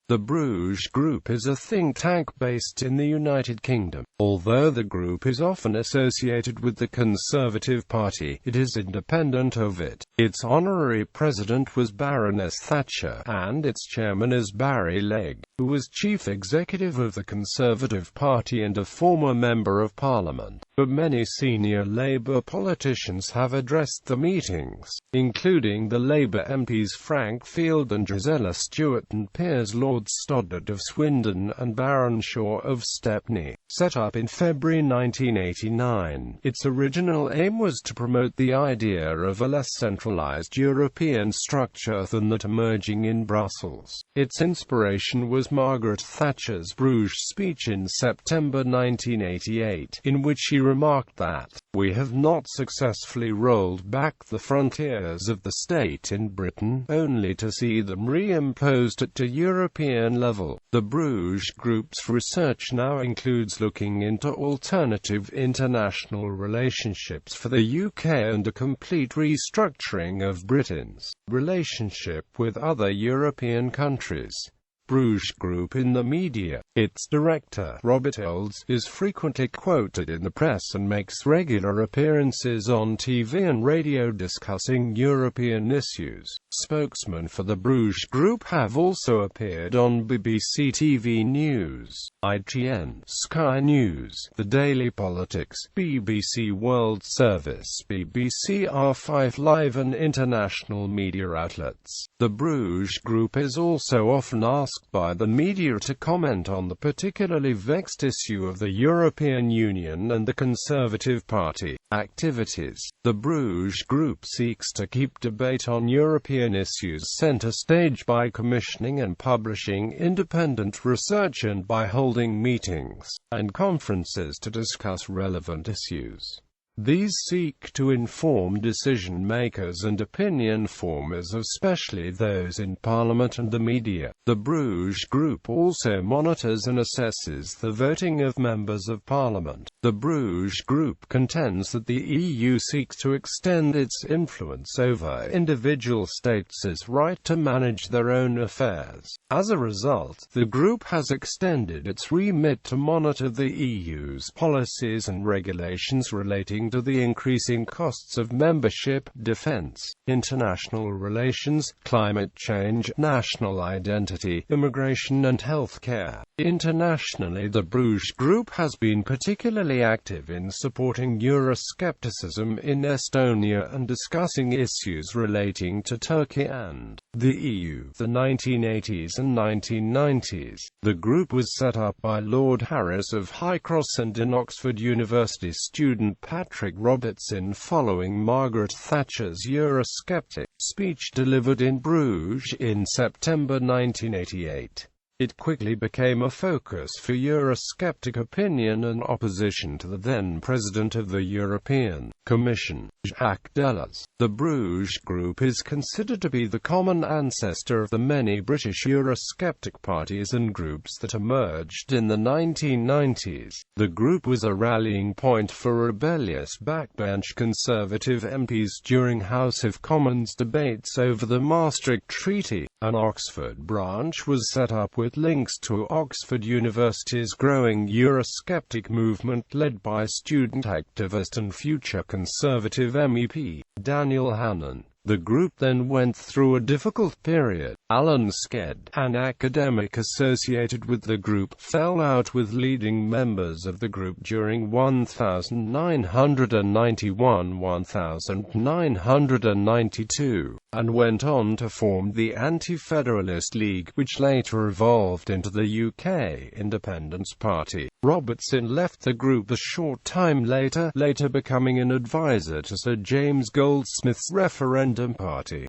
The Bruges Group is a think tank based in the United Kingdom. Although the group is often associated with the Conservative Party, it is independent of it. Its honorary president was Baroness Thatcher, and its chairman is Barry Legg, who was chief executive of the Conservative Party and a former member of Parliament. But many senior Labour politicians have addressed the meetings, including the Labour MPs Frank Field and Gisela Stuart and Piers Lord Stoddart of Swindon and Baron Shaw of Stepney. Set up in February 1989, its original aim was to promote the idea of a less centralised European structure than that emerging in Brussels. Its inspiration was Margaret Thatcher's Bruges speech in September 1988, in which she remarked that, "We have not successfully rolled back the frontiers of the state in Britain, only to see them reimposed at a European level." The Bruges Group's research now includes looking into alternative international relationships for the UK and a complete restructuring of Britain's relationship with other European countries. Bruges Group in the media. Its director, it.Its, is frequently quoted in the press and makes regular appearances on TV and radio discussing European issues. Spokesmen for the Bruges Group have also appeared on BBC TV News, ITN, Sky News, The Daily Politics, BBC World Service, BBC R5 Live and international media outlets. The Bruges Group is also often asked by the media to comment on the particularly vexed issue of the European Union and the Conservative Party activities. The Bruges Group seeks to keep debate on European issues centre stage by commissioning and publishing independent research and by holding meetings and conferences to discuss relevant issues. These seek to inform decision-makers and opinion formers, especially those in Parliament and the media. The Bruges Group also monitors and assesses the voting of members of Parliament. The Bruges Group contends that the EU seeks to extend its influence over individual states' right to manage their own affairs. As a result, the group has extended its remit to monitor the EU's policies and regulations relating to the increasing costs of membership, defence, international relations, climate change, national identity, immigration and healthcare. Internationally, the Bruges Group has been particularly active in supporting Euroscepticism in Estonia and discussing issues relating to Turkey and the EU. The 1980s and 1990s. The group was set up by Lord Harris of High Cross and an Oxford University student Patrick Robertson following Margaret Thatcher's Eurosceptic speech delivered in Bruges in September 1988. It quickly became a focus for Eurosceptic opinion and opposition to the then President of the European Commission, Jacques Delors. The Bruges Group is considered to be the common ancestor of the many British Eurosceptic parties and groups that emerged in the 1990s. The group was a rallying point for rebellious backbench Conservative MPs during House of Commons debates over the Maastricht Treaty. An Oxford branch was set up with links to Oxford University's growing Eurosceptic movement led by student activist and future Conservative MEP, Daniel Hannan. The group then went through a difficult period. Alan Sked, an academic associated with the group, fell out with leading members of the group during 1991–1992, and went on to form the Anti-Federalist League, which later evolved into the UK Independence Party. Robertson left the group a short time later becoming an advisor to Sir James Goldsmith's Referendum Party.